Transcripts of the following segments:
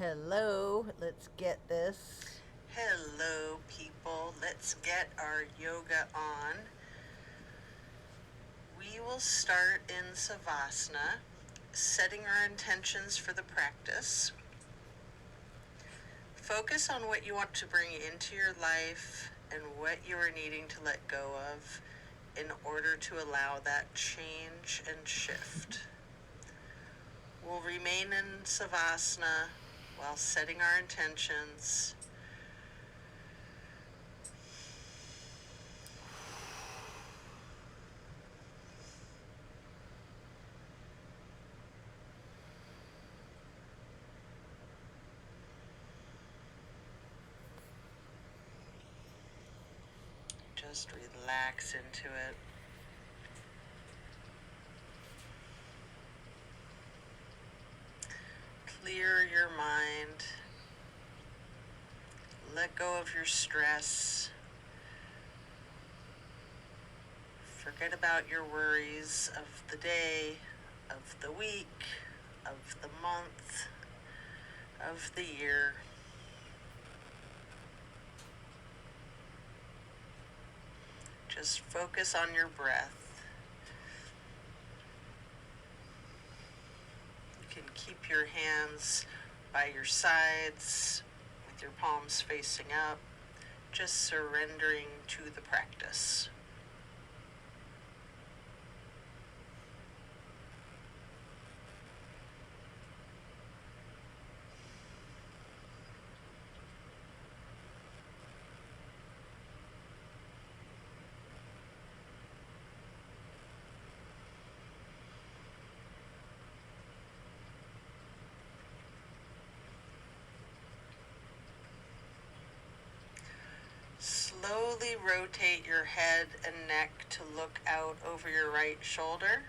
Hello, let's get this. Hello, people. Let's get our yoga on. We will start in Savasana, setting our intentions for the practice. Focus on what you want to bring into your life and what you are needing to let go of in order to allow that change and shift. We'll remain in Savasana while setting our intentions. Just relax into it. Clear your mind. Let go of your stress. Forget about your worries of the day, of the week, of the month, of the year. Just focus on your breath. You can keep your hands by your sides with your palms facing up, just surrendering to the practice. Slowly rotate your head and neck to look out over your right shoulder.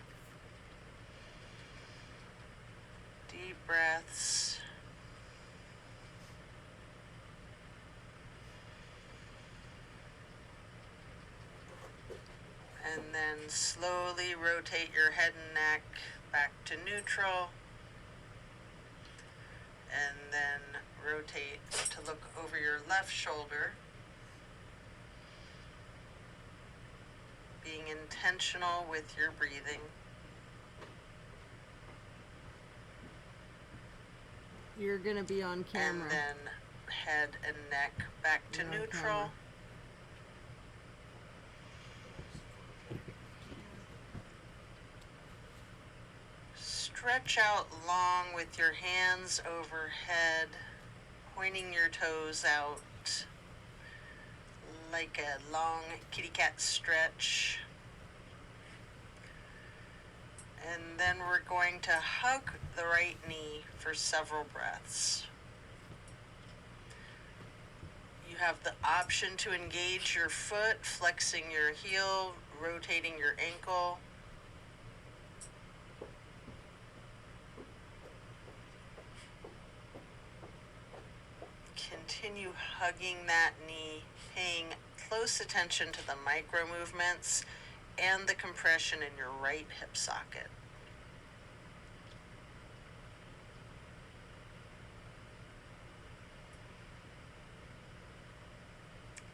Deep breaths. And then slowly rotate your head and neck back to neutral. And then rotate to look over your left shoulder. Being intentional with your breathing. You're gonna be on camera. And then head and neck back to You're on neutral. camera. Stretch out long with your hands overhead, pointing your toes out like a long kitty cat stretch. And then we're going to hug the right knee for several breaths. You have the option to engage your foot, flexing your heel, rotating your ankle. Continue hugging that knee, paying close attention to the micro movements and the compression in your right hip socket.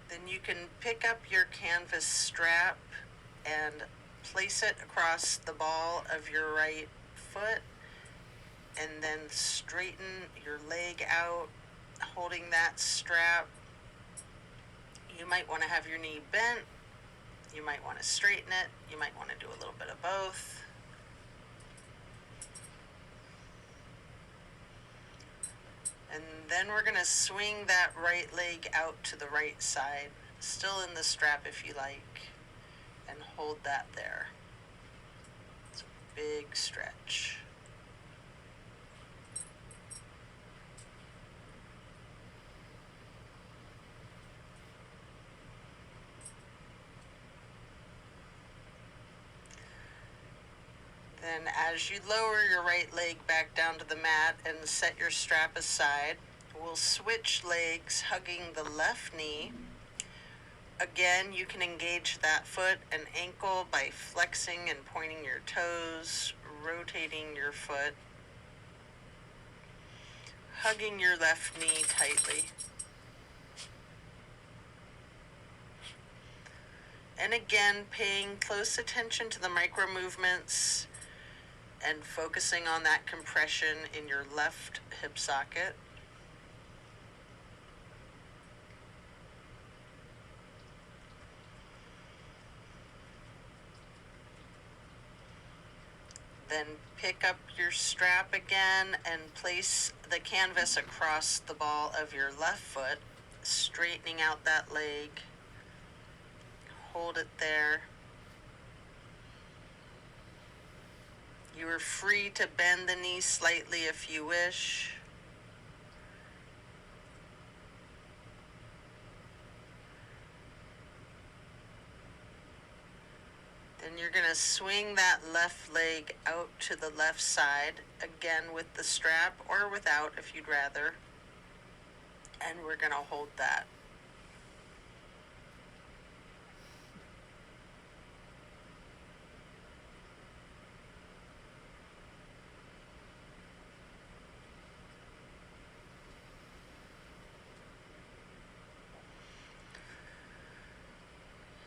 Then you can pick up your canvas strap and place it across the ball of your right foot, and then straighten your leg out, holding that strap. You might want to have your knee bent. You might want to straighten it. You might want to do a little bit of both. And then we're going to swing that right leg out to the right side, still in the strap if you like, and hold that there. It's a big stretch. Then as you lower your right leg back down to the mat and set your strap aside, we'll switch legs, hugging the left knee. Again, you can engage that foot and ankle by flexing and pointing your toes, rotating your foot. hugging your left knee tightly. And again, paying close attention to the micro movements and focusing on that compression in your left hip socket. Then pick up your strap again and place the canvas across the ball of your left foot, straightening out that leg. Hold it there. You are free to bend the knee slightly if you wish. Then you're going to swing that left leg out to the left side, again with the strap or without if you'd rather. And we're going to hold that.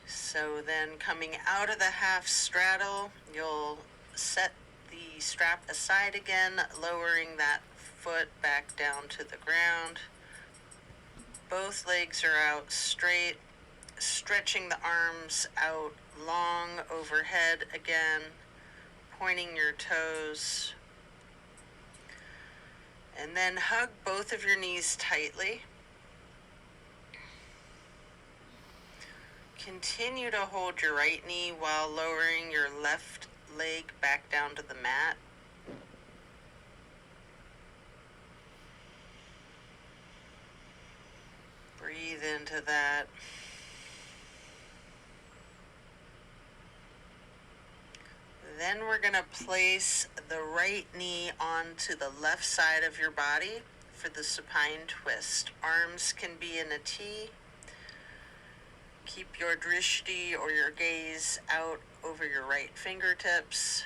So then coming out of the half straddle, you'll set the strap aside again, lowering that foot back down to the ground. Both legs are out straight, stretching the arms out long overhead again, pointing your toes. And then hug both of your knees tightly. Continue to hold your right knee while lowering your left leg back down to the mat. Breathe into that. Then we're going to place the right knee onto the left side of your body for the supine twist. Arms can be in a T. Keep your drishti or your gaze out over your right fingertips.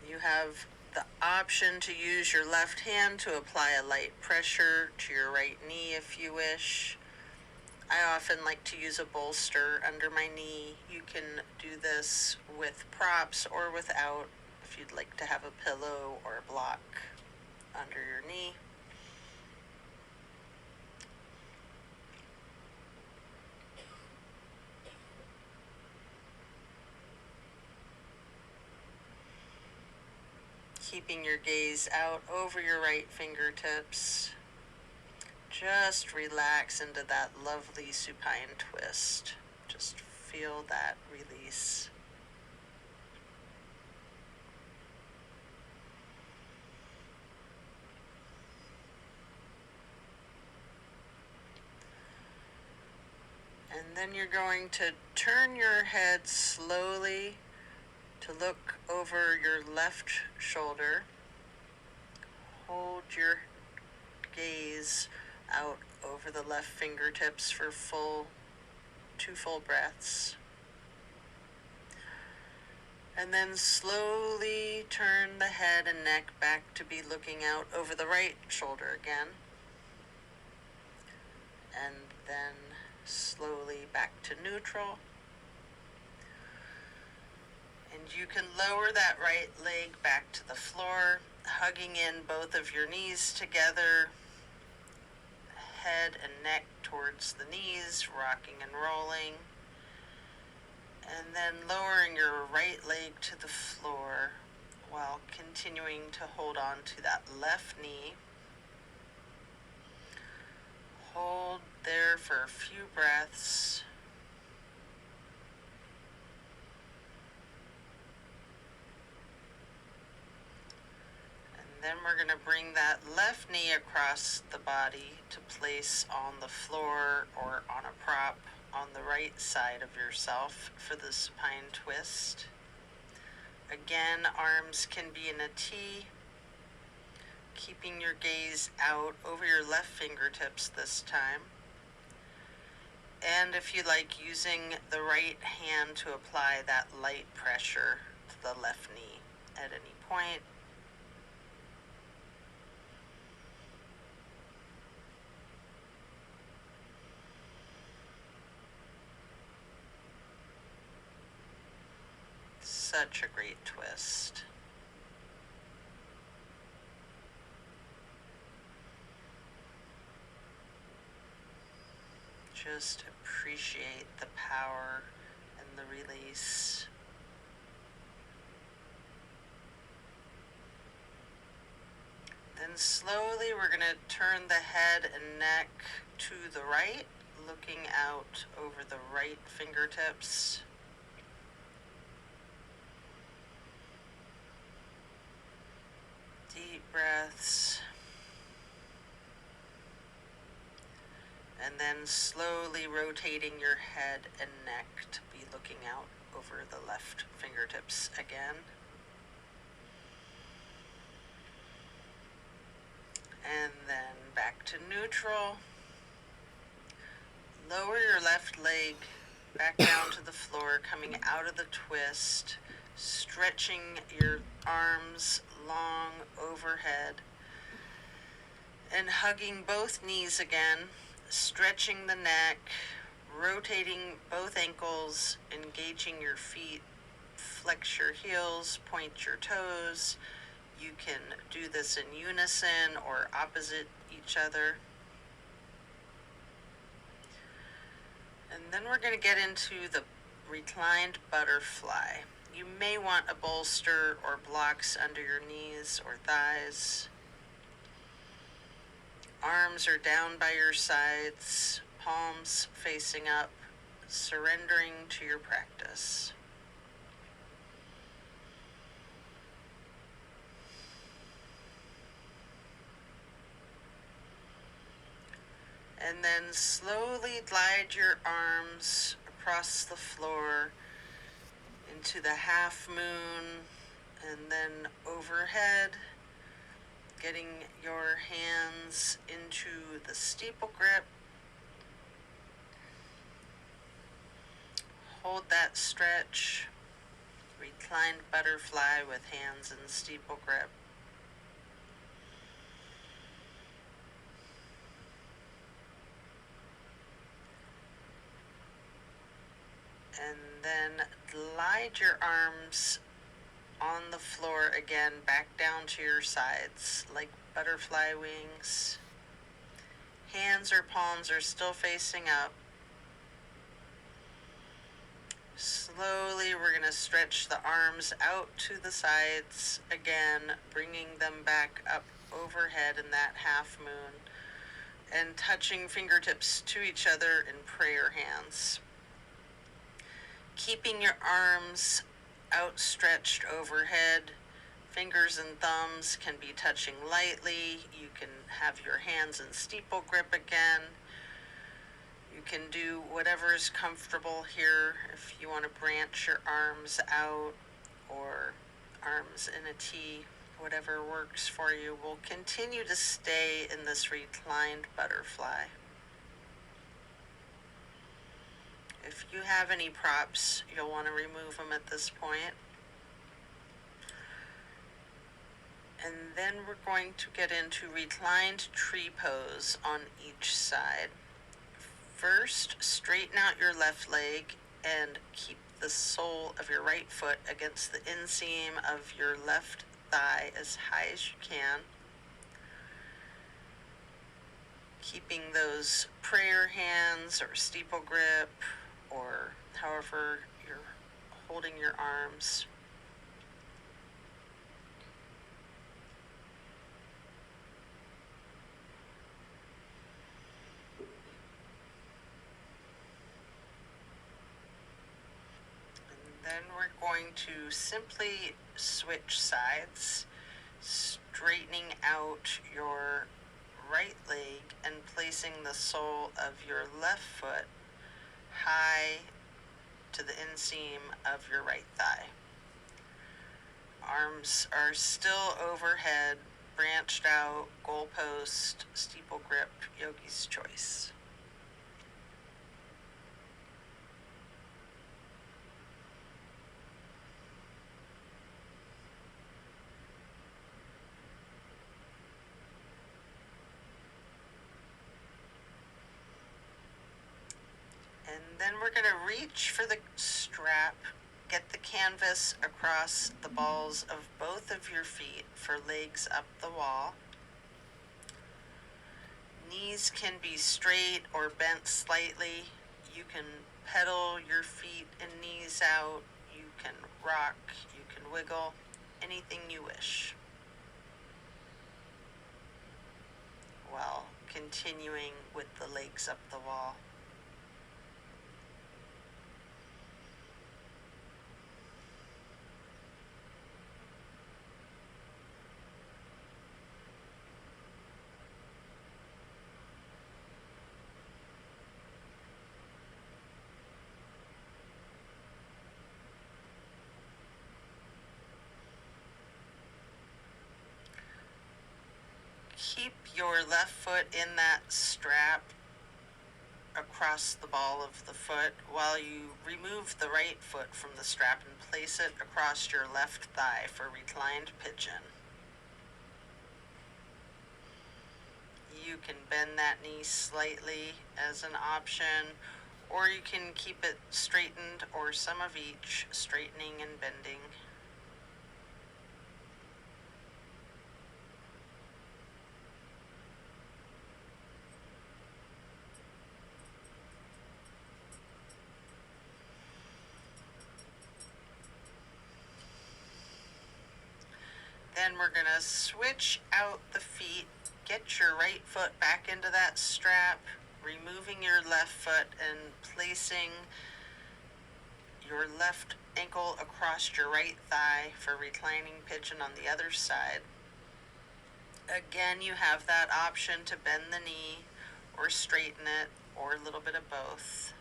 You have the option to use your left hand to apply a light pressure to your right knee if you wish. I often like to use a bolster under my knee. You can do this with props or without if you'd like to have a pillow or a block under your knee. Keeping your gaze out over your right fingertips. Just relax into that lovely supine twist. Just feel that release. And then you're going to turn your head slowly to look over your left shoulder. Hold your gaze out over the left fingertips for two full breaths. And then slowly turn the head and neck back to be looking out over the right shoulder again. And then slowly back to neutral. And you can lower that right leg back to the floor, hugging in both of your knees together, head and neck towards the knees, rocking and rolling. And then lowering your right leg to the floor while continuing to hold on to that left knee. Hold there for a few breaths. Then we're going to bring that left knee across the body to place on the floor or on a prop on the right side of yourself for the supine twist. Again, arms can be in a T, keeping your gaze out over your left fingertips this time. And if you like, using the right hand to apply that light pressure the left knee at any point. Such a great twist. Just appreciate the power and the release. Then slowly we're going to turn the head and neck to the right, looking out over the right fingertips. Deep breaths. And then slowly rotating your head and neck to be looking out over the left fingertips again. And then back to neutral. Lower your left leg back down to the floor, coming out of the twist, stretching your arms long overhead, and hugging both knees again, stretching the neck, rotating both ankles, engaging your feet, flex your heels, point your toes. You can do this in unison or opposite each other. And then we're going to get into the reclined butterfly. You may want a bolster or blocks under your knees or thighs. Arms are down by your sides, palms facing up, surrendering to your practice. And then slowly glide your arms across the floor into the half moon, and then overhead, getting your hands into the steeple grip. Hold that stretch, reclined butterfly with hands in steeple grip. And then glide your arms on the floor again, back down to your sides, like butterfly wings. Hands or palms are still facing up. Slowly, we're going to stretch the arms out to the sides again, bringing them back up overhead in that half moon, and touching fingertips to each other in prayer hands. Keeping your arms outstretched overhead, fingers and thumbs can be touching lightly. You can have your hands in steeple grip again. You can do whatever is comfortable here. If you want to branch your arms out or arms in a T, whatever works for you. We'll continue to stay in this reclined butterfly. If you have any props, you'll want to remove them at this point. And then we're going to get into reclined tree pose on each side. First, straighten out your left leg and keep the sole of your right foot against the inseam of your left thigh as high as you can. Keeping those prayer hands or steeple grip or however you're holding your arms. And then we're going to simply switch sides, straightening out your right leg and placing the sole of your left foot high to the inseam of your right thigh. Arms are still overhead, branched out, goalpost, steeple grip, yogi's choice. Then we're going to reach for the strap, get the canvas across the balls of both of your feet for legs up the wall. Knees can be straight or bent slightly. You can pedal your feet and knees out. You can rock, you can wiggle, anything you wish. While continuing with the legs up the wall. Keep your left foot in that strap across the ball of the foot while you remove the right foot from the strap and place it across your left thigh for reclined pigeon. You can bend that knee slightly as an option, or you can keep it straightened, or some of each, straightening and bending. Then we're going to switch out the feet, get your right foot back into that strap, removing your left foot and placing your left ankle across your right thigh for reclining pigeon on the other side. Again, you have that option to bend the knee or straighten it, or a little bit of both.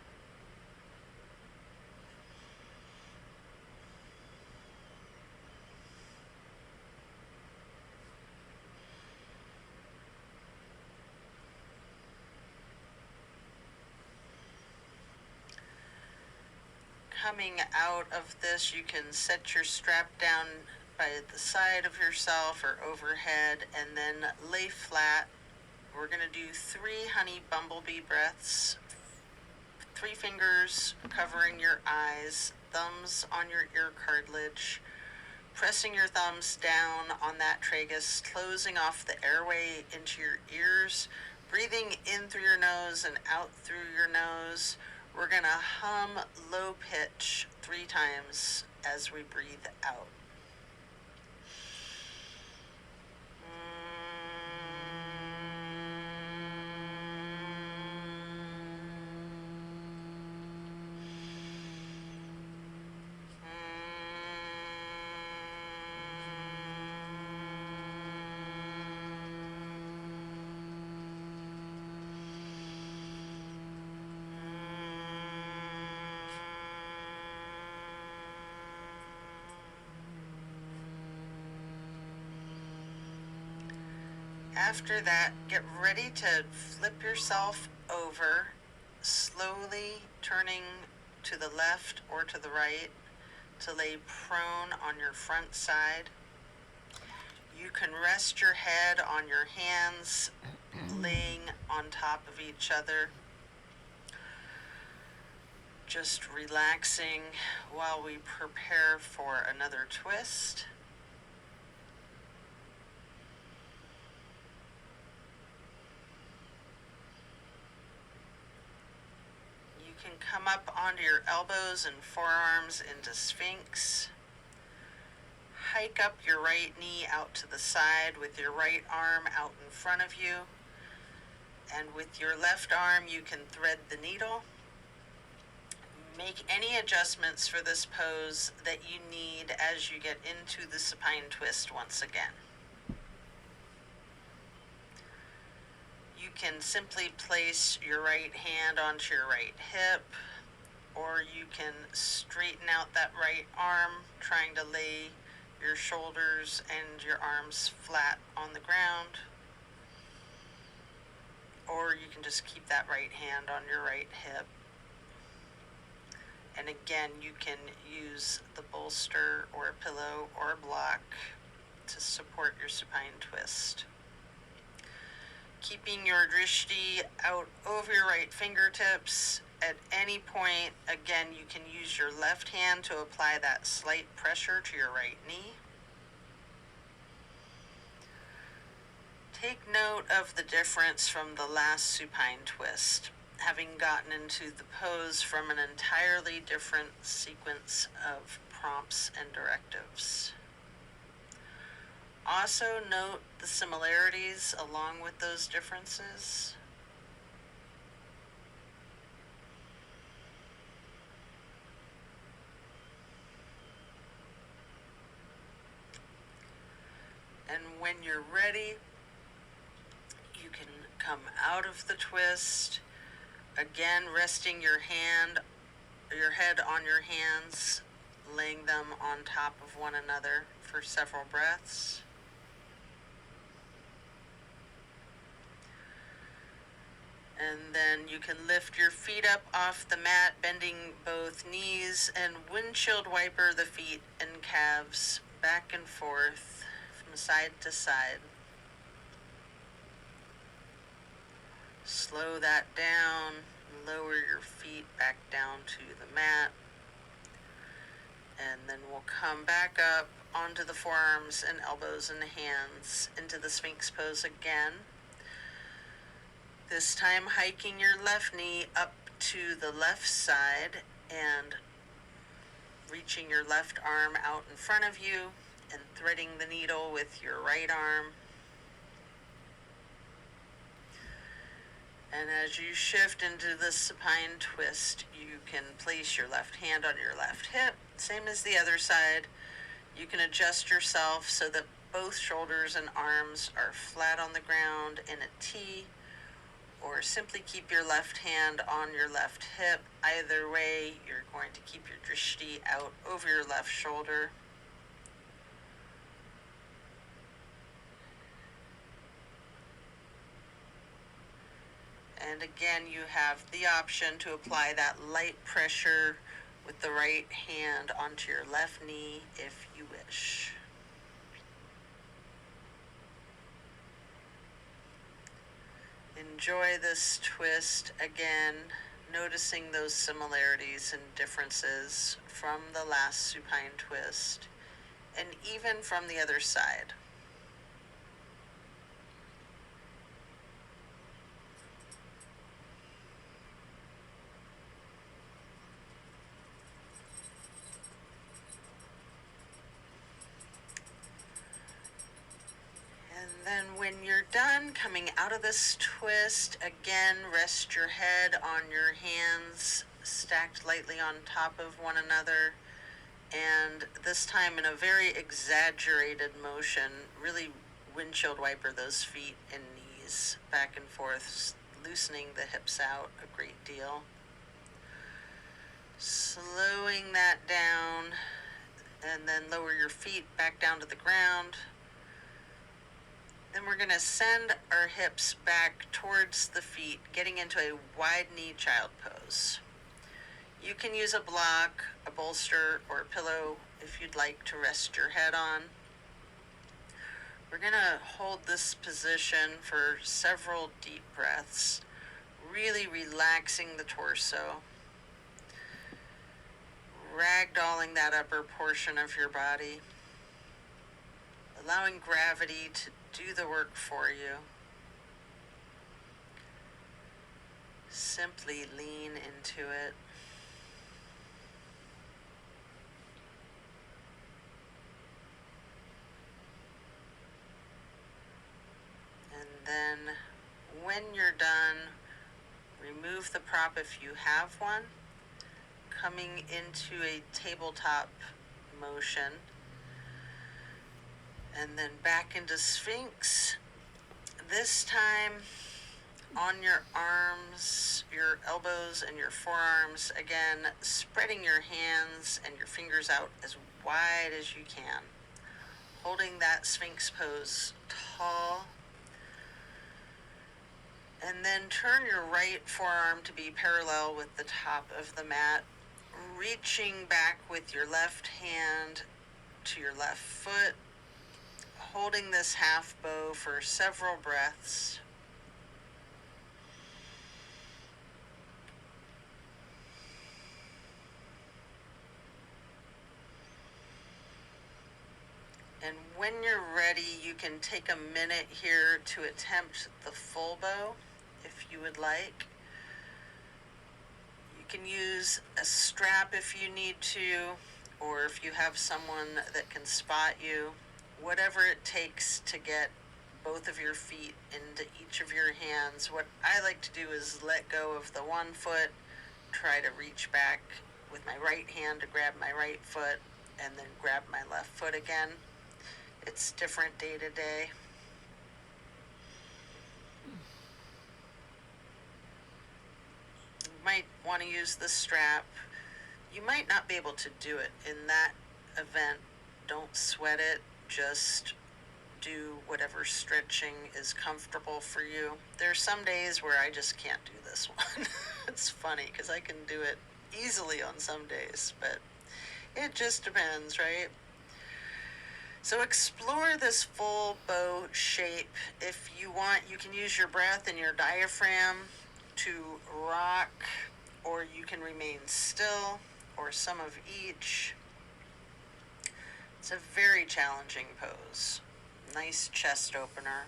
Coming out of this, you can set your strap down by the side of yourself or overhead and then lay flat. We're going to do 3 honey bumblebee breaths. 3 fingers covering your eyes, thumbs on your ear cartilage, pressing your thumbs down on that tragus, closing off the airway into your ears, breathing in through your nose and out through your nose. We're going to hum low pitch 3 times as we breathe out. After that, get ready to flip yourself over, slowly turning to the left or to the right to lay prone on your front side. You can rest your head on your hands, laying on top of each other, just relaxing while we prepare for another twist. You can come up onto your elbows and forearms into Sphinx. Hike up your right knee out to the side with your right arm out in front of you. And with your left arm, you can thread the needle. Make any adjustments for this pose that you need as you get into the supine twist once again. You can simply place your right hand onto your right hip, or you can straighten out that right arm, trying to lay your shoulders and your arms flat on the ground. Or you can just keep that right hand on your right hip. And again, you can use the bolster or a pillow or a block to support your supine twist. Keeping your drishti out over your right fingertips, at any point, again, you can use your left hand to apply that slight pressure to your right knee. Take note of the difference from the last supine twist, having gotten into the pose from an entirely different sequence of prompts and directives. Also note the similarities along with those differences. And when you're ready, you can come out of the twist, again resting your head on your hands, laying them on top of one another for several breaths. And then you can lift your feet up off the mat, bending both knees, and windshield wiper the feet and calves back and forth from side to side. Slow that down, lower your feet back down to the mat, and then we'll come back up onto the forearms and elbows and hands into the Sphinx pose again. This time hiking your left knee up to the left side and reaching your left arm out in front of you and threading the needle with your right arm. And as you shift into the supine twist, you can place your left hand on your left hip, same as the other side. You can adjust yourself so that both shoulders and arms are flat on the ground in a T, or simply keep your left hand on your left hip. Either way, you're going to keep your drishti out over your left shoulder. And again, you have the option to apply that light pressure with the right hand onto your left knee if you wish. Enjoy this twist again, noticing those similarities and differences from the last supine twist, and even from the other side. Then when you're done coming out of this twist, again, rest your head on your hands stacked lightly on top of one another, and this time in a very exaggerated motion, really windshield wiper those feet and knees back and forth, loosening the hips out a great deal. Slowing that down, and then lower your feet back down to the ground. Then we're going to send our hips back towards the feet, getting into a wide knee child pose. You can use a block, a bolster, or a pillow if you'd like to rest your head on. We're going to hold this position for several deep breaths, really relaxing the torso, ragdolling that upper portion of your body, allowing gravity to do the work for you. Simply lean into it. And then when you're done, remove the prop if you have one, coming into a tabletop motion. And then back into Sphinx. This time on your arms, your elbows, and your forearms. Again, spreading your hands and your fingers out as wide as you can. Holding that Sphinx pose tall. And then turn your right forearm to be parallel with the top of the mat. Reaching back with your left hand to your left foot. Holding this half bow for several breaths. And when you're ready, you can take a minute here to attempt the full bow if you would like. You can use a strap if you need to, or if you have someone that can spot you, whatever it takes to get both of your feet into each of your hands. What I like to do is let go of the one foot, try to reach back with my right hand to grab my right foot, and then grab my left foot again. It's different day to day. You might want to use the strap. You might not be able to do it in that event. Don't sweat it. Just do whatever stretching is comfortable for you. There are some days where I just can't do this one. It's funny because I can do it easily on some days, but it just depends, right? So explore this full bow shape. If you want, you can use your breath and your diaphragm to rock, or you can remain still, or some of each. It's a very challenging pose. Nice chest opener.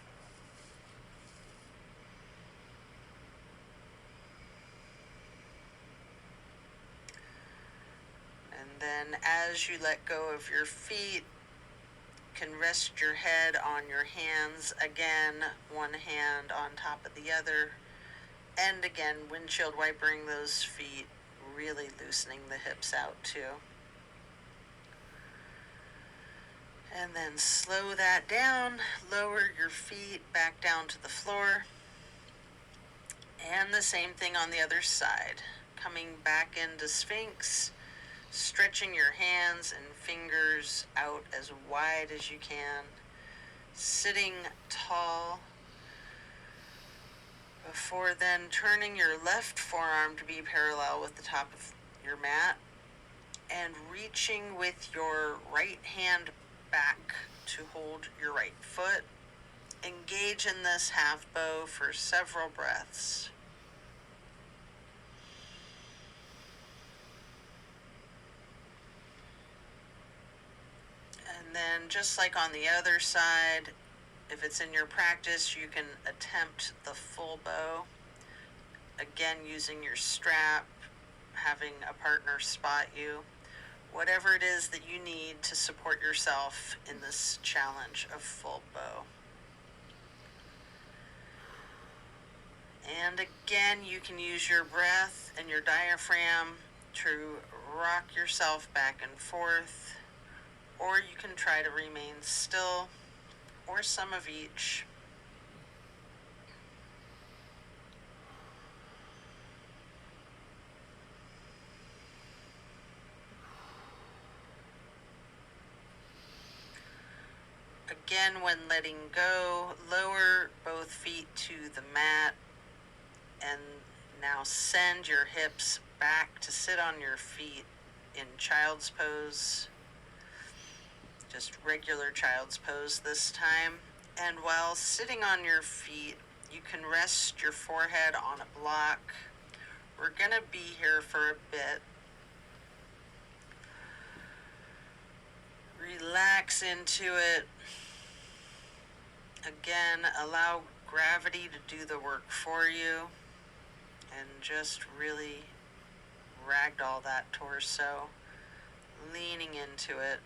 And then as you let go of your feet, you can rest your head on your hands again, one hand on top of the other, and again, windshield wipering those feet, really loosening the hips out too. And then slow that down, lower your feet back down to the floor. And the same thing on the other side. Coming back into Sphinx, stretching your hands and fingers out as wide as you can. Sitting tall. Before then turning your left forearm to be parallel with the top of your mat. And reaching with your right hand back to hold your right foot. Engage in this half bow for several breaths. And then just like on the other side, if it's in your practice, you can attempt the full bow. Again, using your strap, having a partner spot you. Whatever it is that you need to support yourself in this challenge of full bow. And again, you can use your breath and your diaphragm to rock yourself back and forth, or you can try to remain still, or some of each. Again, when letting go, lower both feet to the mat, and now send your hips back to sit on your feet in child's pose. Just regular child's pose this time. And while sitting on your feet, you can rest your forehead on a block. We're gonna be here for a bit. Relax into it. Again, allow gravity to do the work for you, and just really ragdoll that torso, leaning into it.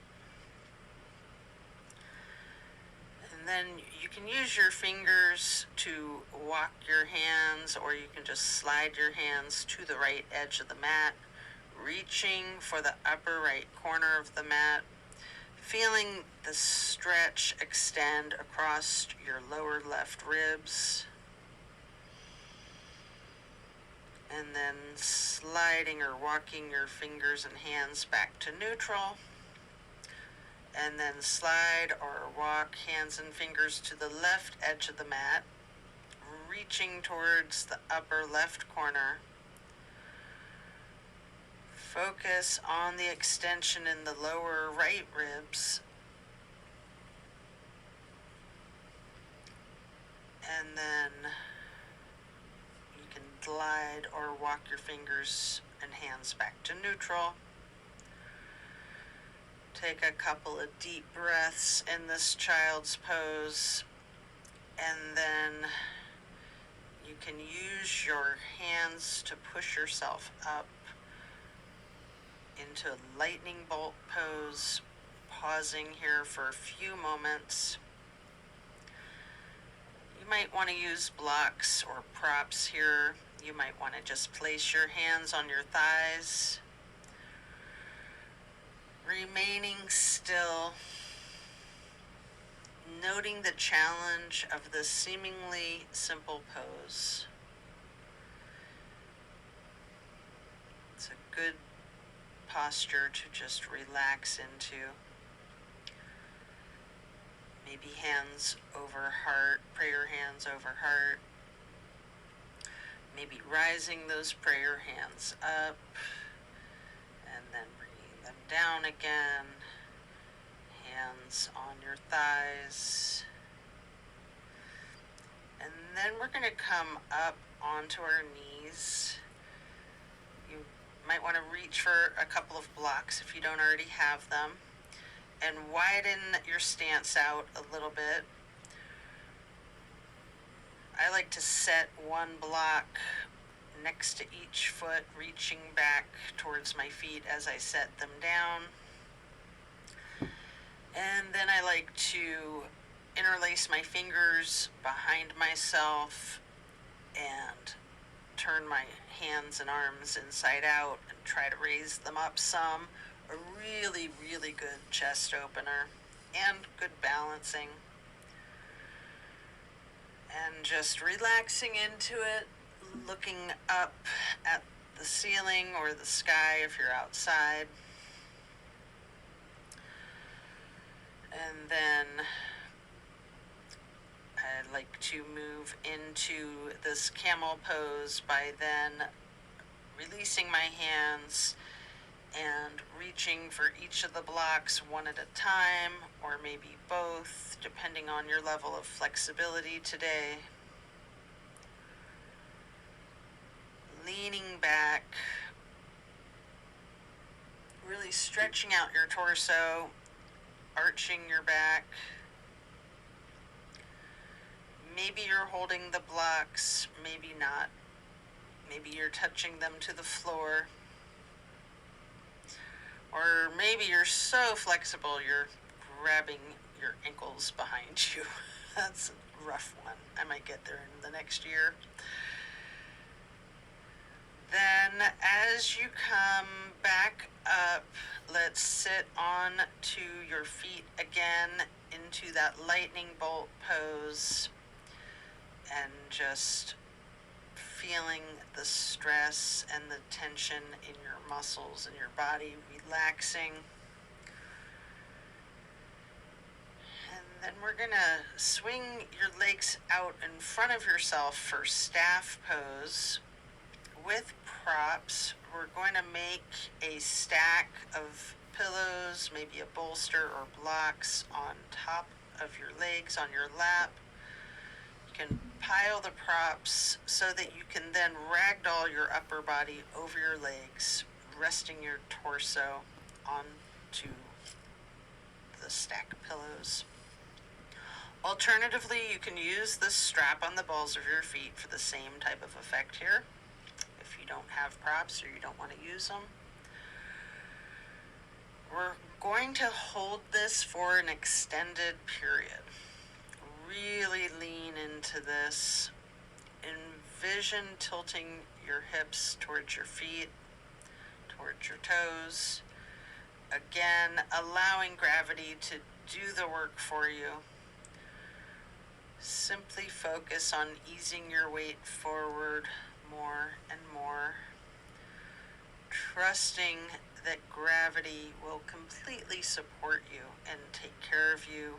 And then you can use your fingers to walk your hands, or you can just slide your hands to the right edge of the mat, reaching for the upper right corner of the mat, feeling the stretch extend across your lower left ribs. And then sliding or walking your fingers and hands back to neutral. And then slide or walk hands and fingers to the left edge of the mat, reaching towards the upper left corner. Focus on the extension in the lower right ribs. And then you can glide or walk your fingers and hands back to neutral. Take a couple of deep breaths in this child's pose, and then you can use your hands to push yourself up into lightning bolt pose, pausing here for a few moments. You might want to use blocks or props here. You might want to just place your hands on your thighs, remaining still, noting the challenge of this seemingly simple pose. It's a good posture to just relax into. Maybe hands over heart, prayer hands over heart. Maybe rising those prayer hands up and then bringing them down again. Hands on your thighs. And then we're going to come up onto our knees. You might want to reach for a couple of blocks if you don't already have them, and widen your stance out a little bit. I like to set one block next to each foot, reaching back towards my feet as I set them down. And then I like to interlace my fingers behind myself and turn my hands and arms inside out and try to raise them up some. A really, really good chest opener and good balancing. And just relaxing into it, looking up at the ceiling or the sky if you're outside. And then I like to move into this camel pose by then releasing my hands and reaching for each of the blocks one at a time, or maybe both, depending on your level of flexibility today. Leaning back, really stretching out your torso, arching your back. Maybe you're holding the blocks, maybe not. Maybe you're touching them to the floor. Or maybe you're so flexible you're grabbing your ankles behind you. That's a rough one. I might get there in the next year. Then as you come back up, let's sit on to your feet again into that lightning bolt pose and just feeling the stress and the tension in your muscles and your body relaxing. And then we're gonna swing your legs out in front of yourself for staff pose. With props, we're going to make a stack of pillows, maybe a bolster or blocks on top of your legs on your lap. You can pile the props so that you can then ragdoll your upper body over your legs, resting your torso onto the stack of pillows. Alternatively, you can use the strap on the balls of your feet for the same type of effect here, if you don't have props or you don't want to use them. We're going to hold this for an extended period. Really lean into this. Envision tilting your hips towards your feet, towards your toes. Again, allowing gravity to do the work for you. Simply focus on easing your weight forward more and more, trusting that gravity will completely support you and take care of you,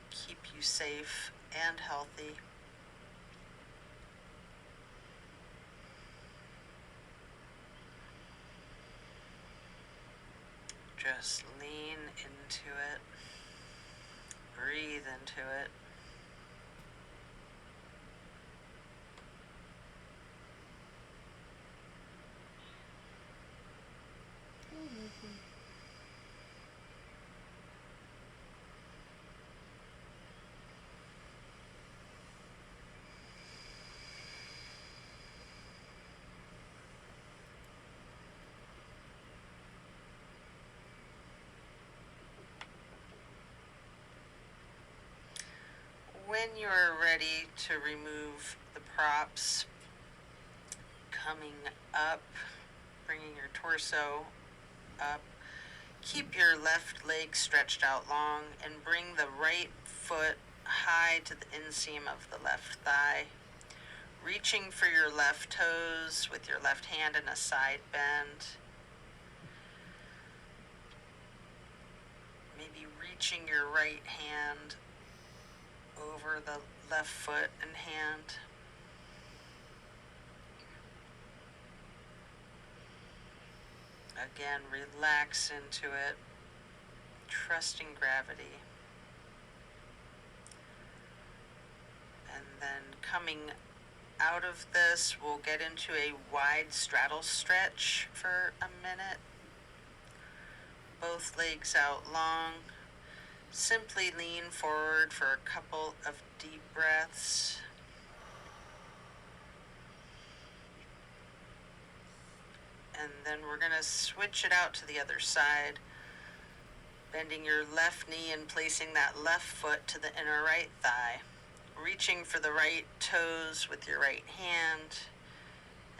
keep you safe and healthy. Just lean into it, breathe into it. when you're ready to remove the props, coming up, bringing your torso up, keep your left leg stretched out long and bring the right foot high to the inseam of the left thigh. Reaching for your left toes with your left hand in a side bend. Maybe reaching your right hand over the left foot and hand. Again, relax into it, trusting gravity. And then coming out of this, we'll get into a wide straddle stretch for a minute. Both legs out long. Simply lean forward for a couple of deep breaths. And then we're going to switch it out to the other side, bending your left knee and placing that left foot to the inner right thigh. Reaching for the right toes with your right hand,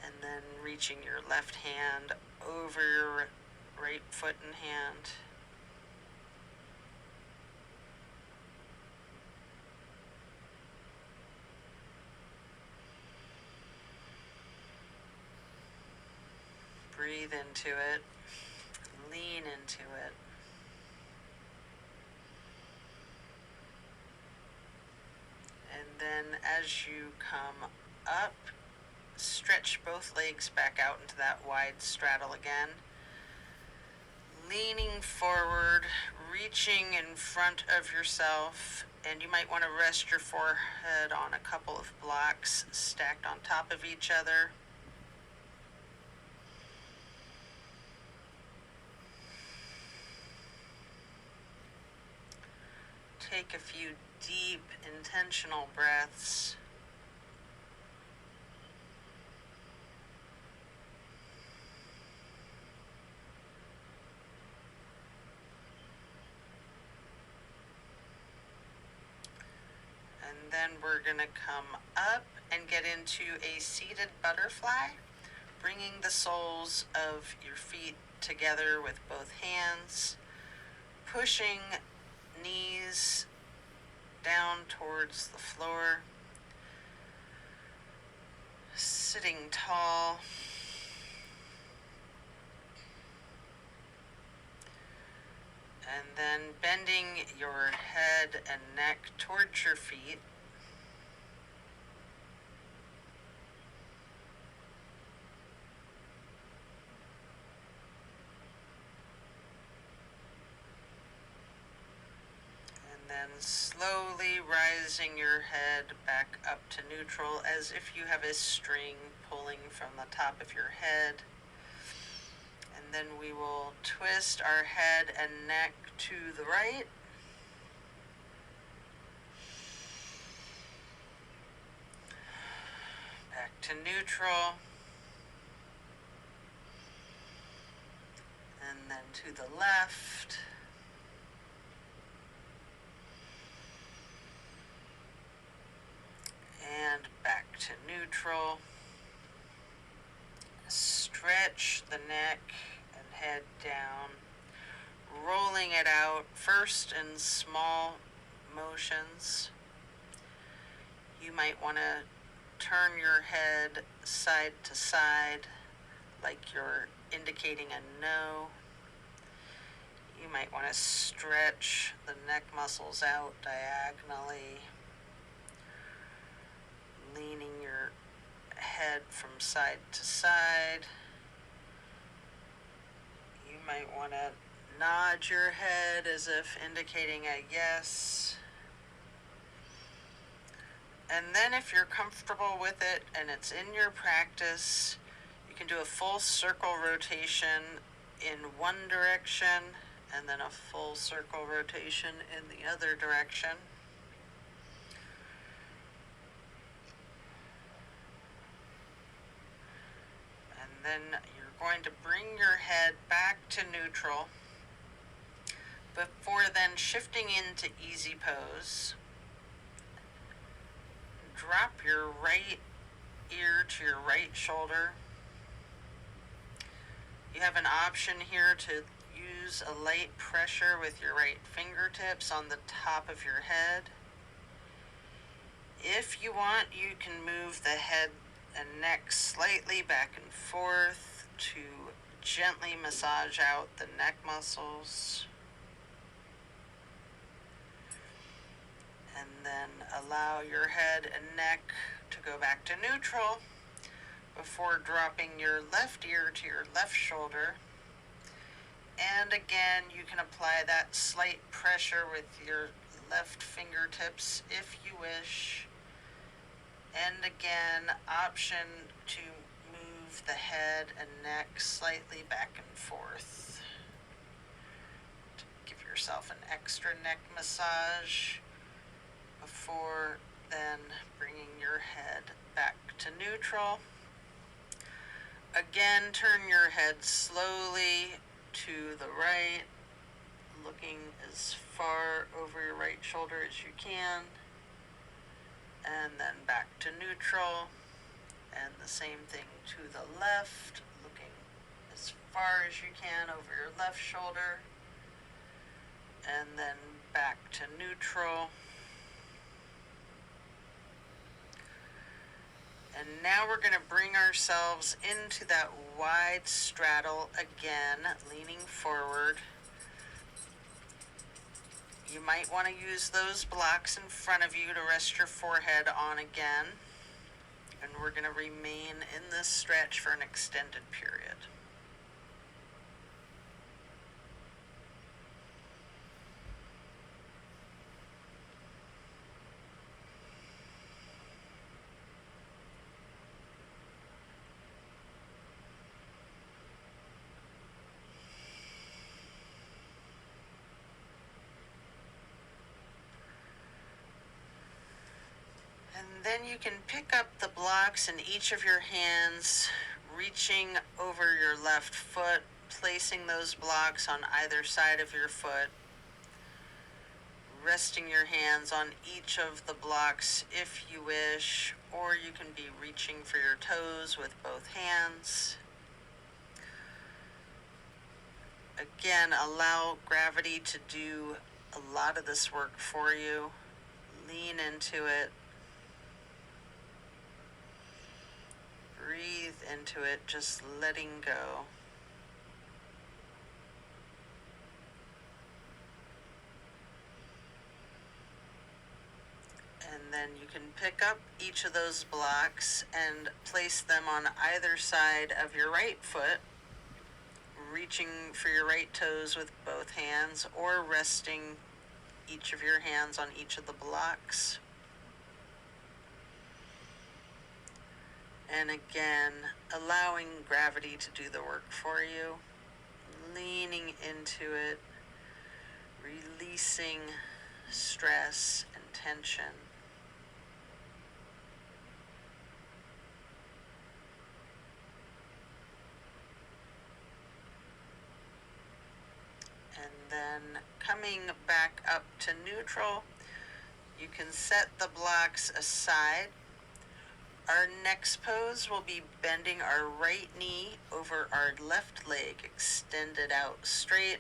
and then reaching your left hand over your right foot and hand. Breathe into it, lean into it. And then as you come up, stretch both legs back out into that wide straddle again. Leaning forward, reaching in front of yourself, and you might want to rest your forehead on a couple of blocks stacked on top of each other. Take a few deep, intentional breaths. And then we're going to come up and get into a seated butterfly, bringing the soles of your feet together with both hands, pushing knees down towards the floor, sitting tall, and then bending your head and neck towards your feet. Then slowly rising your head back up to neutral as if you have a string pulling from the top of your head. And then we will twist our head and neck to the right. Back to neutral. And then to the left. And back to neutral. Stretch the neck and head down, rolling it out first in small motions. You might want to turn your head side to side like you're indicating a no. You might want to stretch the neck muscles out diagonally, leaning your head from side to side. You might want to nod your head as if indicating a yes. And then if you're comfortable with it and it's in your practice, you can do a full circle rotation in one direction and then a full circle rotation in the other direction. And then you're going to bring your head back to neutral before then shifting into easy pose. drop your right ear to your right shoulder. You have an option here to use a light pressure with your right fingertips on the top of your head. If you want, you can move the head and neck slightly back and forth to gently massage out the neck muscles. And then allow your head and neck to go back to neutral before dropping your left ear to your left shoulder. And again, you can apply that slight pressure with your left fingertips if you wish. And again, option to move the head and neck slightly back and forth to give yourself an extra neck massage before then bringing your head back to neutral. Again, turn your head slowly to the right, looking as far over your right shoulder as you can, and then back to neutral, and the same thing to the left, looking as far as you can over your left shoulder, and then back to neutral. And now we're going to bring ourselves into that wide straddle again, leaning forward. You might want to use those blocks in front of you to rest your forehead on again. And we're going to remain in this stretch for an extended period. And then you can pick up the blocks in each of your hands, reaching over your left foot, placing those blocks on either side of your foot, resting your hands on each of the blocks if you wish, or you can be reaching for your toes with both hands. Again, allow gravity to do a lot of this work for you. Lean into it. Breathe into it, just letting go. And then you can pick up each of those blocks and place them on either side of your right foot, reaching for your right toes with both hands, or resting each of your hands on each of the blocks. And again, allowing gravity to do the work for you, leaning into it, releasing stress and tension. And then coming back up to neutral, you can set the blocks aside. Our next pose will be bending our right knee over our left leg, extended out straight,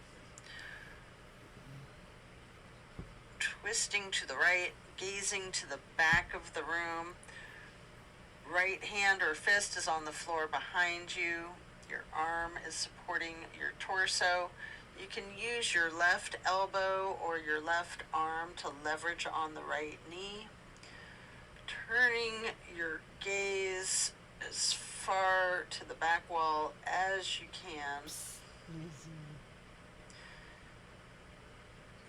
twisting to the right, gazing to the back of the room. Right hand or fist is on the floor behind you. Your arm is supporting your torso. You can use your left elbow or your left arm to leverage on the right knee. Turning your gaze as far to the back wall as you can.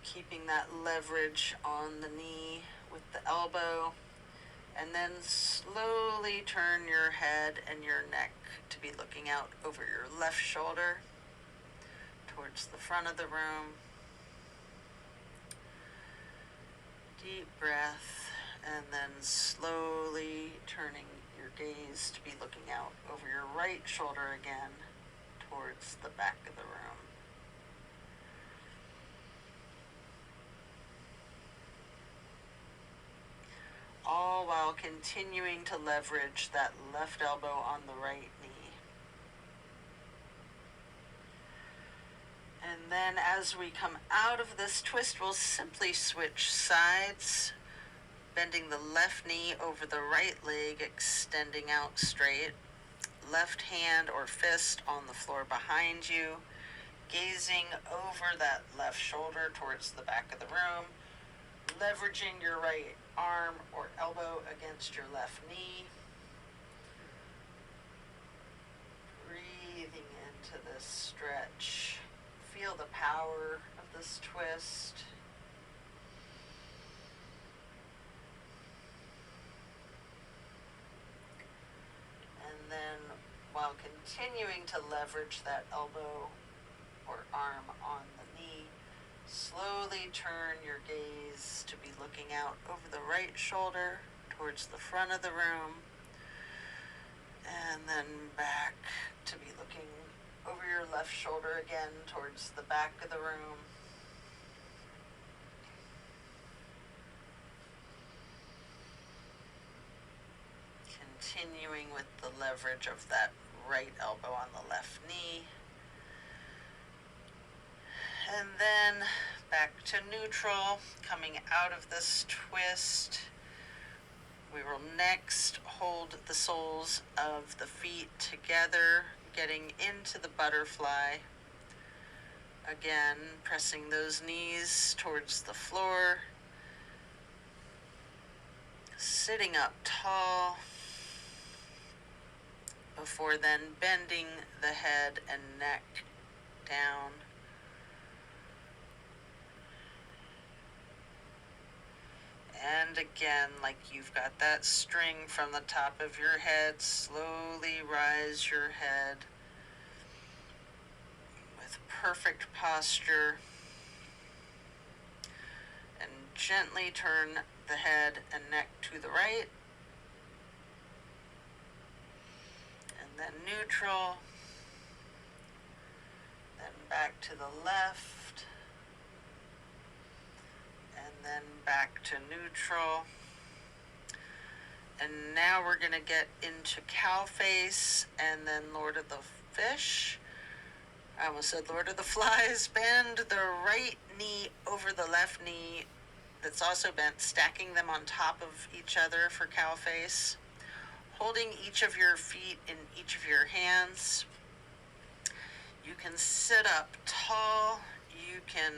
Keeping that leverage on the knee with the elbow. And then slowly turn your head and your neck to be looking out over your left shoulder towards the front of the room. Deep breath. And then slowly turning your gaze to be looking out over your right shoulder again towards the back of the room. All while continuing to leverage that left elbow on the right knee. And then as we come out of this twist, we'll simply switch sides, bending the left knee over the right leg, extending out straight. Left hand or fist on the floor behind you, gazing over that left shoulder towards the back of the room, leveraging your right arm or elbow against your left knee. Breathing into this stretch. Feel the power of this twist. And then, while continuing to leverage that elbow or arm on the knee, slowly turn your gaze to be looking out over the right shoulder towards the front of the room, and then back to be looking over your left shoulder again towards the back of the room. Continuing with the leverage of that right elbow on the left knee. And then back to neutral, coming out of this twist. We will next hold the soles of the feet together, getting into the butterfly. Again, pressing those knees towards the floor. Sitting up tall, before then bending the head and neck down. And again, like you've got that string from the top of your head, slowly rise your head with perfect posture, and gently turn the head and neck to the right, and then neutral, then back to the left, and then back to neutral. And now we're going to get into cow face and then Lord of the Fish. I almost said Lord of the Flies. Bend the right knee over the left knee that's also bent, stacking them on top of each other for cow face. Holding each of your feet in each of your hands. You can sit up tall. You can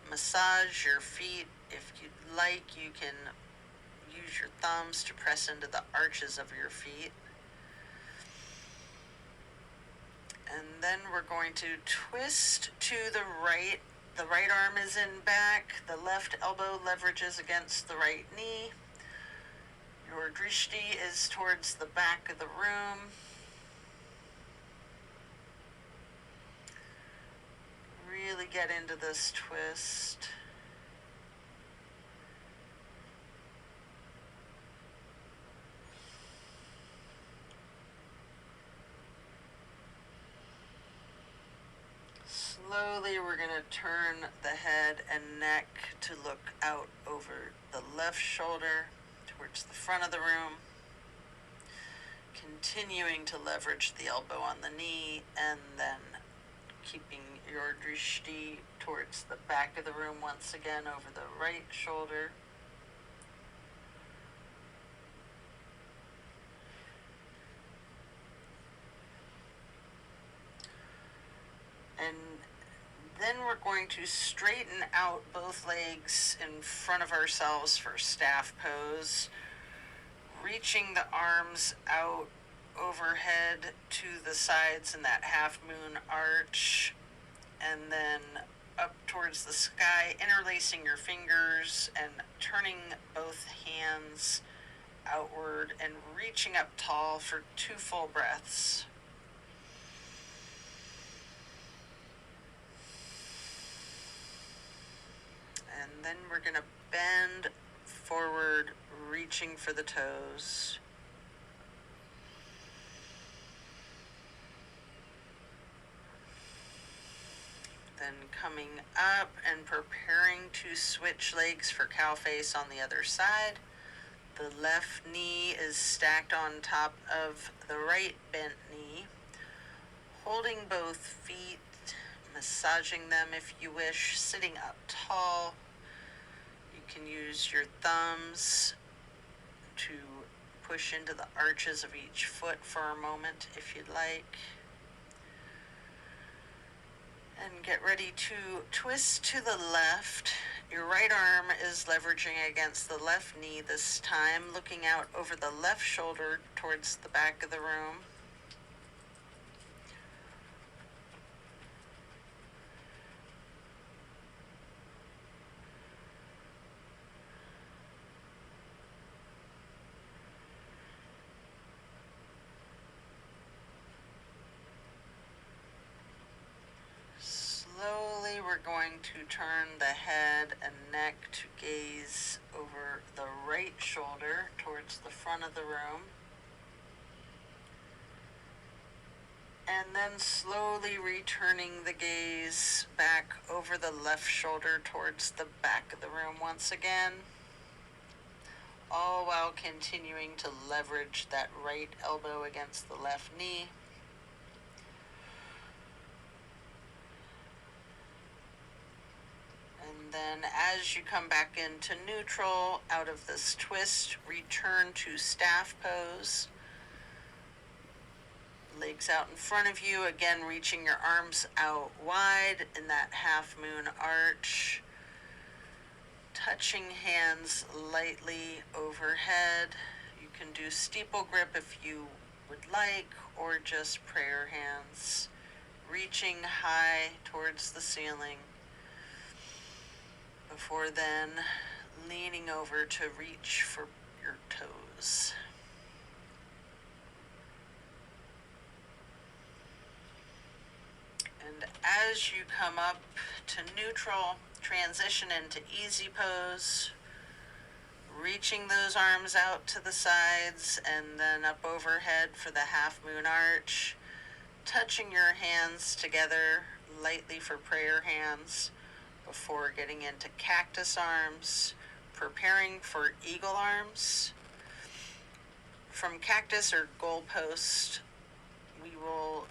massage your feet. If you'd like, you can use your thumbs to press into the arches of your feet. And then we're going to twist to the right. The right arm is in back. The left elbow leverages against the right knee. Your drishti is towards the back of the room. Really get into this twist. Slowly, we're going to turn the head and neck to look out over the left shoulder towards the front of the room. Continuing to leverage the elbow on the knee, and then keeping your drishti towards the back of the room once again over the right shoulder. And then we're going to straighten out both legs in front of ourselves for staff pose, reaching the arms out overhead to the sides in that half moon arch, and then up towards the sky, interlacing your fingers and turning both hands outward and reaching up tall for 2 full breaths. And then we're going to bend forward, reaching for the toes. Then coming up and preparing to switch legs for cow face on the other side. The left knee is stacked on top of the right bent knee. Holding both feet, massaging them if you wish, sitting up tall. You can use your thumbs to push into the arches of each foot for a moment if you'd like. And get ready to twist to the left. Your right arm is leveraging against the left knee this time, looking out over the left shoulder towards the back of the room. Slowly, we're going to turn the head and neck to gaze over the right shoulder towards the front of the room. And then slowly returning the gaze back over the left shoulder towards the back of the room once again. All while continuing to leverage that right elbow against the left knee. And then as you come back into neutral, out of this twist, return to staff pose. Legs out in front of you, again reaching your arms out wide in that half moon arch. Touching hands lightly overhead. You can do steeple grip if you would like, or just prayer hands. Reaching high towards the ceiling. Before then, leaning over to reach for your toes. And as you come up to neutral, transition into easy pose, reaching those arms out to the sides and then up overhead for the half moon arch, touching your hands together lightly for prayer hands before getting into cactus arms, preparing for eagle arms. From cactus or goalpost, we will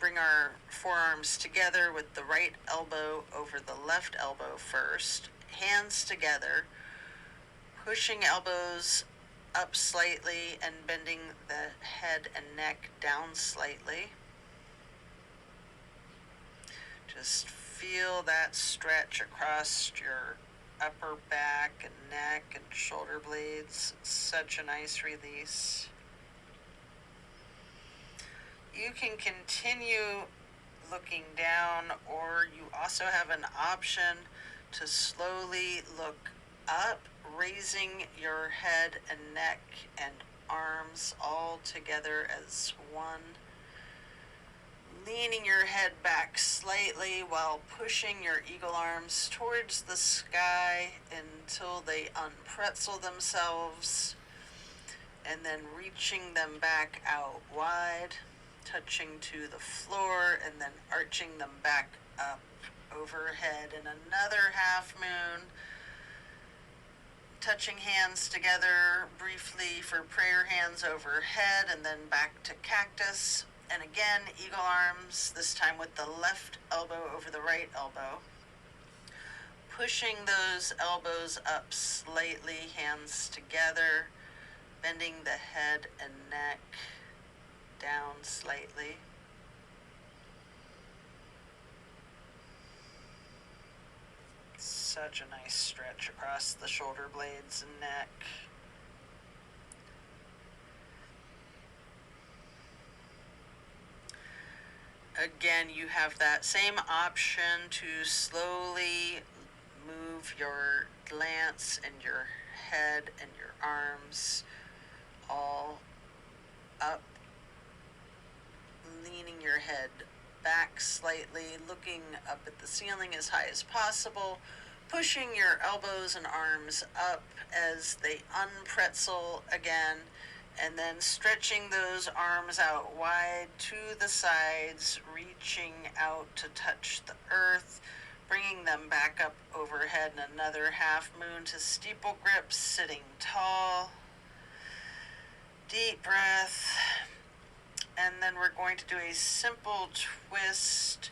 bring our forearms together with the right elbow over the left elbow first, hands together, pushing elbows up slightly and bending the head and neck down slightly. Just feel that stretch across your upper back and neck and shoulder blades. It's such a nice release. You can continue looking down, or you also have an option to slowly look up, raising your head and neck and arms all together as one. Leaning your head back slightly while pushing your eagle arms towards the sky until they unpretzel themselves, and then reaching them back out wide, touching to the floor, and then arching them back up overhead in another half moon. Touching hands together briefly for prayer hands overhead, and then back to cactus. And again, eagle arms, this time with the left elbow over the right elbow. Pushing those elbows up slightly, hands together, bending the head and neck down slightly. Such a nice stretch across the shoulder blades and neck. Again, you have that same option to slowly move your glance and your head and your arms all up, leaning your head back slightly, looking up at the ceiling as high as possible, pushing your elbows and arms up as they unpretzel again, and then stretching those arms out wide to the sides, reaching out to touch the earth, Bringing them back up overhead and another half moon to steeple grip, sitting tall. Deep breath. And then we're going to do a simple twist,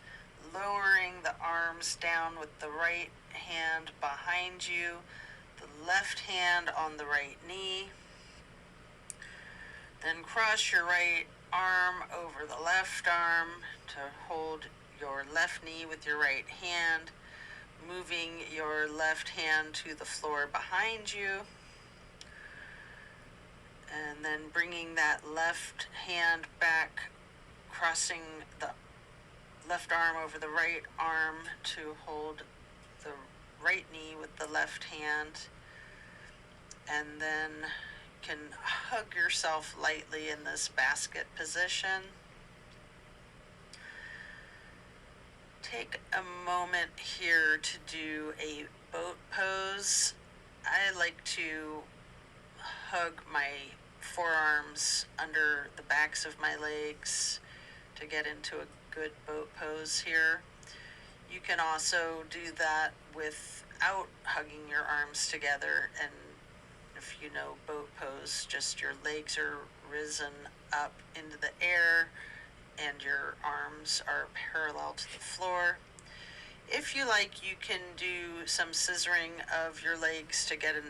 lowering the arms down with the right hand behind you, the left hand on the right knee. Then cross your right arm over the left arm to hold your left knee with your right hand, moving your left hand to the floor behind you. And then bringing that left hand back, crossing the left arm over the right arm to hold the right knee with the left hand. And then you can hug yourself lightly in this basket position. Take a moment here to do a boat pose. I like to hug my forearms under the backs of my legs to get into a good boat pose here. You can also do that without hugging your arms together, and if you know boat pose, just your legs are risen up into the air and your arms are parallel to the floor. If you like, you can do some scissoring of your legs to get a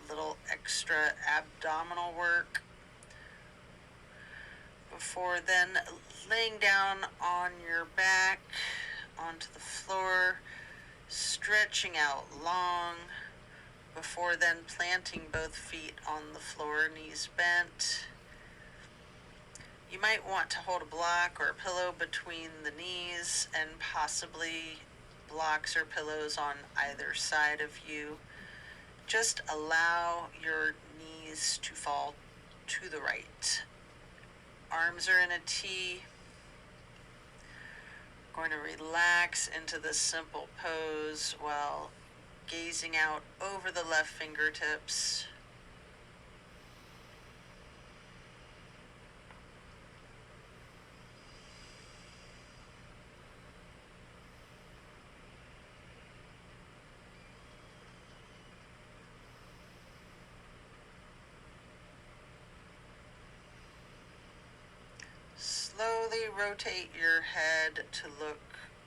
little extra abdominal work. Before then, laying down on your back onto the floor, stretching out long. Before then, planting both feet on the floor, knees bent. You might want to hold a block or a pillow between the knees, and possibly blocks or pillows on either side of you. Just allow your knees to fall to the right. Arms are in a T. Going to relax into this simple pose while gazing out over the left fingertips. Slowly rotate your head to look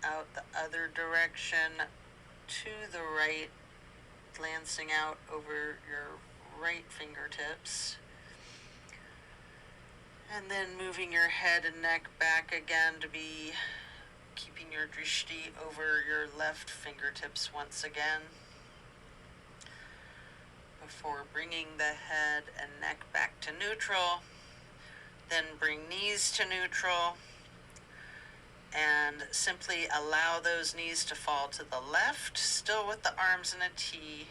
out the other direction to the right, glancing out over your right fingertips. And then moving your head and neck back again to be keeping your drishti over your left fingertips once again. Before bringing the head and neck back to neutral. Then bring knees to neutral and simply allow those knees to fall to the left, still with the arms in a T,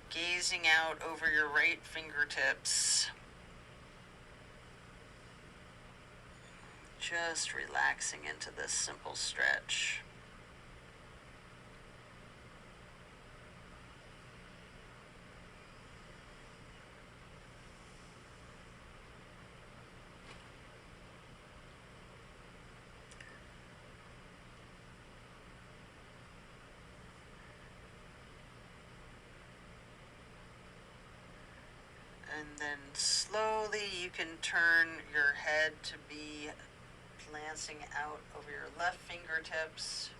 gazing out over your right fingertips, just relaxing into this simple stretch. And then slowly you can turn your head to be glancing out over your left fingertips.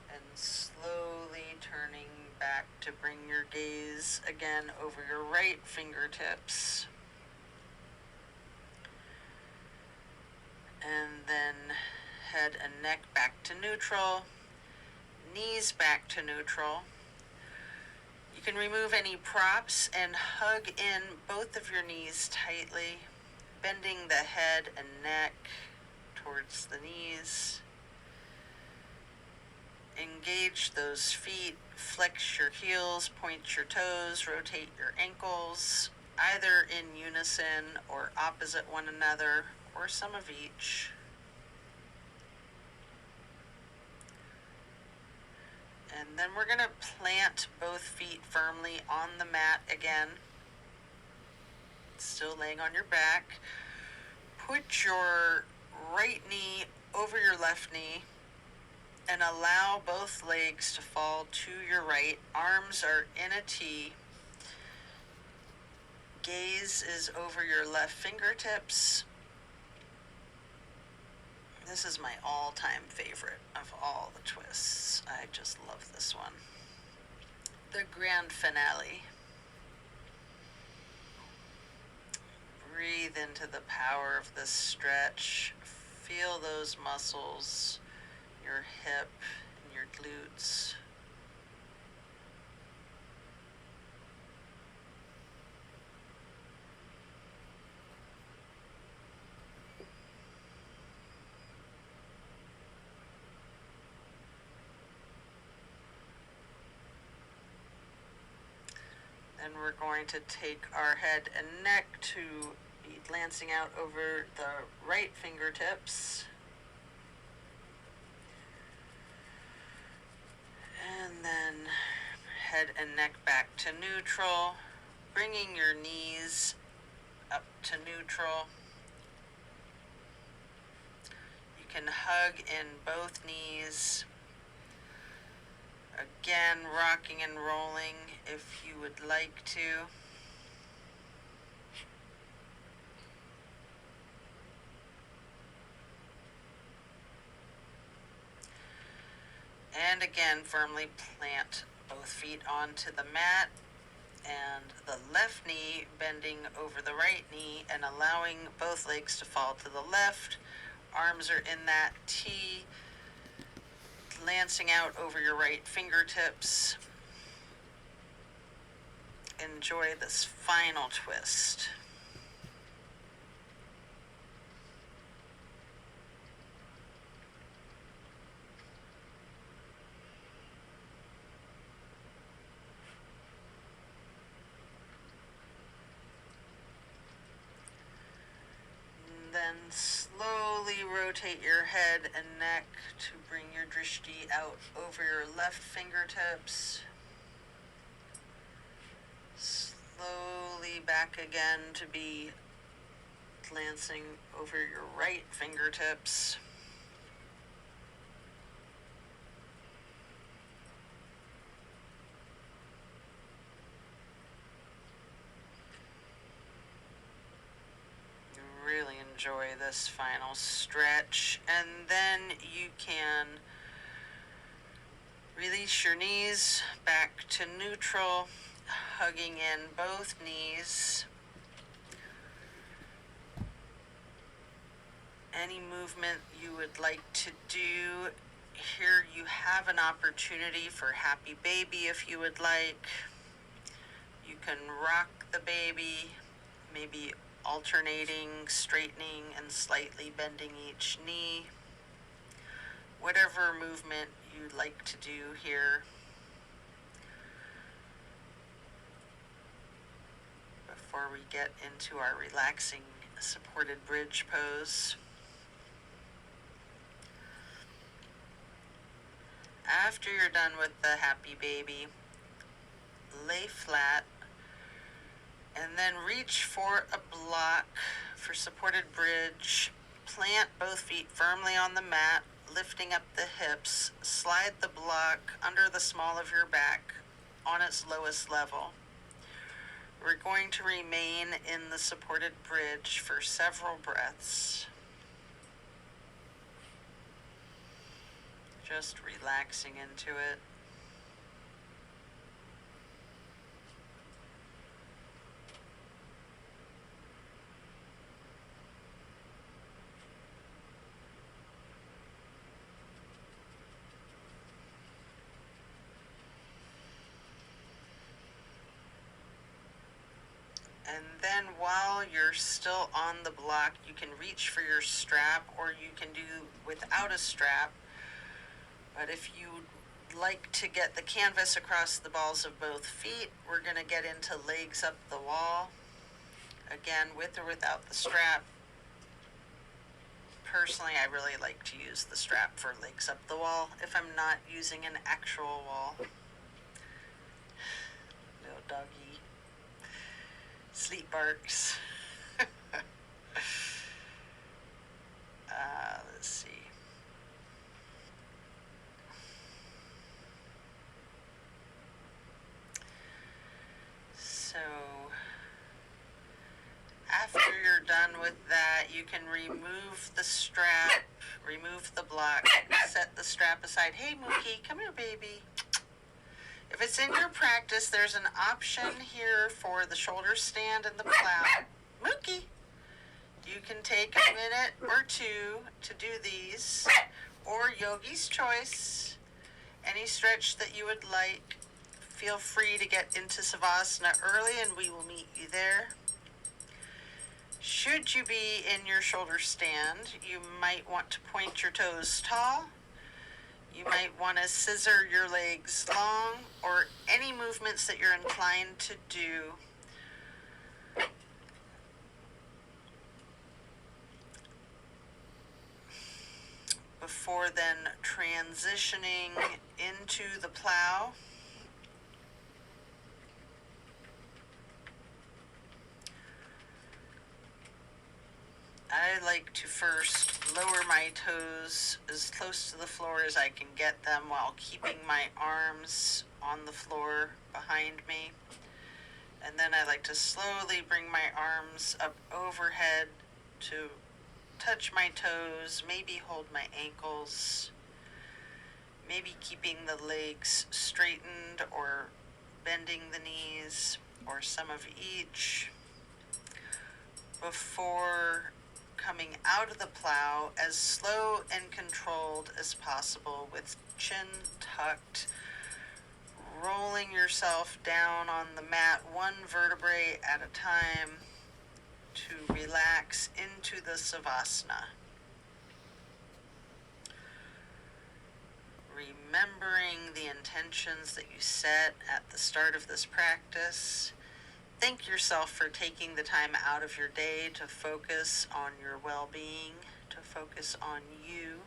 And slowly turning back to bring your gaze again over your right fingertips. And then head and neck back to neutral. Knees back to neutral. You can remove any props and hug in both of your knees tightly, bending the head and neck towards the knees. Engage those feet, flex your heels, point your toes, rotate your ankles, either in unison or opposite one another, or some of each. And then we're going to plant both feet firmly on the mat again. Still laying on your back. Put your right knee over your left knee and allow both legs to fall to your right. Arms are in a T. Gaze is over your left fingertips. This is my all-time favorite of all the twists. I just love this one. The grand finale. Breathe into the power of this stretch. Feel those muscles, your hip and your glutes. Then we're going to take our head and neck to be glancing out over the right fingertips. And then head and neck back to neutral, bringing your knees up to neutral. You can hug in both knees. Again, rocking and rolling if you would like to. And again, firmly plant both feet onto the mat and the left knee bending over the right knee and allowing both legs to fall to the left. Arms are in that T, glancing out over your right fingertips. Enjoy this final twist. Then slowly rotate your head and neck to bring your drishti out over your left fingertips. Slowly back again to be glancing over your right fingertips. Really enjoy this final stretch, and then you can release your knees back to neutral, hugging in both knees. Any movement you would like to do. Here you have an opportunity for happy baby if you would like. You can rock the baby, maybe alternating, straightening, and slightly bending each knee. Whatever movement you'd like to do here. Before we get into our relaxing supported bridge pose. After you're done with the happy baby, lay flat and then reach for a block for supported bridge. Plant both feet firmly on the mat, lifting up the hips. Slide the block under the small of your back on its lowest level. We're going to remain in the supported bridge for several breaths. Just relaxing into it. And then while you're still on the block, you can reach for your strap, or you can do without a strap. But if you'd like to get the canvas across the balls of both feet, we're going to get into legs up the wall. Again, with or without the strap. Personally, I really like to use the strap for legs up the wall if I'm not using an actual wall. Little doggy. Sleep barks. Let's see. So after you're done with that, you can remove the strap, remove the block, set the strap aside. Hey, Mookie, come here, baby. If it's in your practice, there's an option here for the shoulder stand and the plow. Mookie, you can take a minute or two to do these, or yogi's choice. Any stretch that you would like. Feel free to get into Savasana early and we will meet you there. Should you be in your shoulder stand, you might want to point your toes tall. You might want to scissor your legs long, or any movements that you're inclined to do. Before then transitioning into the plow. I like to first lower my toes as close to the floor as I can get them while keeping my arms on the floor behind me. And then I like to slowly bring my arms up overhead to touch my toes, maybe hold my ankles, maybe keeping the legs straightened or bending the knees, or some of each, before coming out of the plow as slow and controlled as possible with chin tucked, rolling yourself down on the mat one vertebrae at a time to relax into the Savasana. Remembering the intentions that you set at the start of this practice. Thank yourself for taking the time out of your day to focus on your well-being, to focus on you.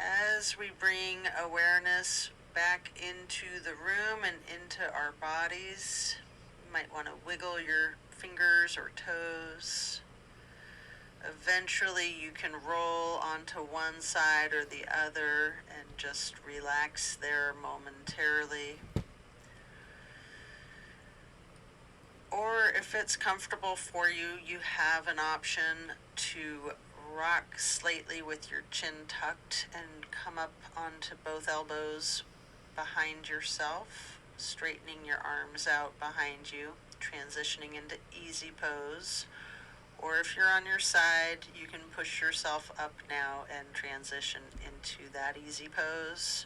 As we bring awareness back into the room and into our bodies, you might want to wiggle your fingers or toes. Eventually you can roll onto one side or the other and just relax there momentarily. Or if it's comfortable for you, you have an option to rock slightly with your chin tucked and come up onto both elbows behind yourself, straightening your arms out behind you, transitioning into easy pose. Or if you're on your side, you can push yourself up now and transition into that easy pose.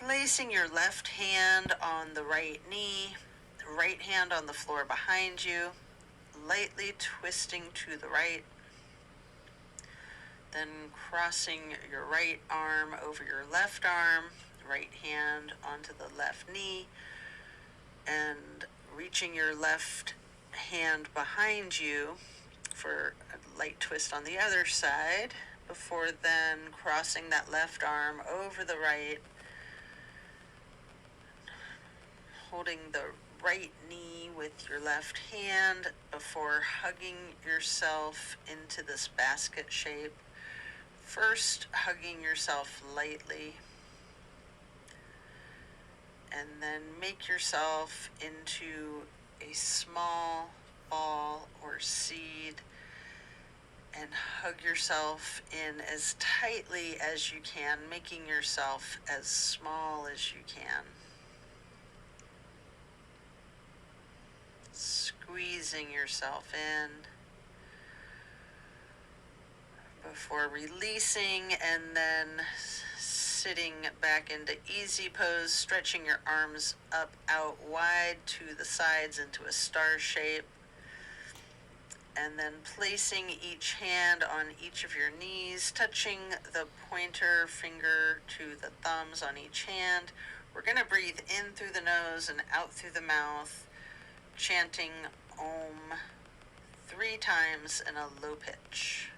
Placing your left hand on the right knee, right hand on the floor behind you, lightly twisting to the right, then crossing your right arm over your left arm, right hand onto the left knee, and reaching your left hand behind you for a light twist on the other side, before then crossing that left arm over the right, holding the right knee with your left hand before hugging yourself into this basket shape. First, hugging yourself lightly, and then make yourself into a small ball or seed and hug yourself in as tightly as you can, making yourself as small as you can. Squeezing yourself in before releasing, and then sitting back into easy pose, stretching your arms up out wide to the sides into a star shape, and then placing each hand on each of your knees, touching the pointer finger to the thumbs on each hand. We're going to breathe in through the nose and out through the mouth, chanting Om 3 times in a low pitch.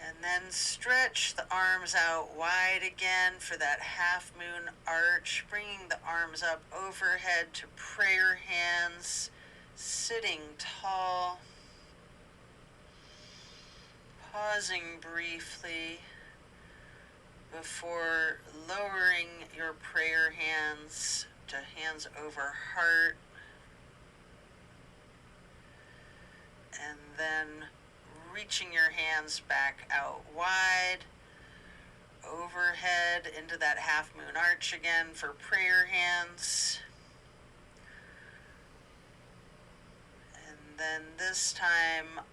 And then stretch the arms out wide again for that half moon arch, bringing the arms up overhead to prayer hands, sitting tall, pausing briefly before lowering your prayer hands to hands over heart, and then reaching your hands back out wide, overhead into that half moon arch again for prayer hands. And then this time,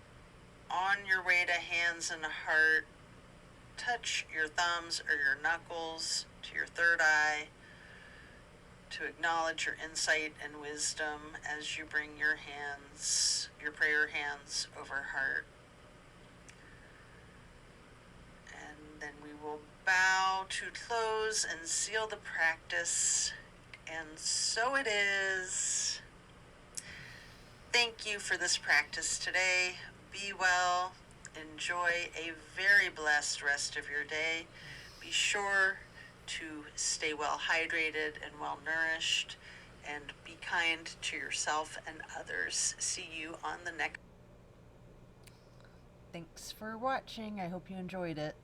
on your way to hands and heart, touch your thumbs or your knuckles to your third eye to acknowledge your insight and wisdom as you bring your hands, your prayer hands over heart. And then we will bow to close and seal the practice. And so it is. Thank you for this practice today. Be well. Enjoy a very blessed rest of your day. Be sure to stay well hydrated and well nourished, and be kind to yourself and others. See you on the next. Thanks for watching. I hope you enjoyed it.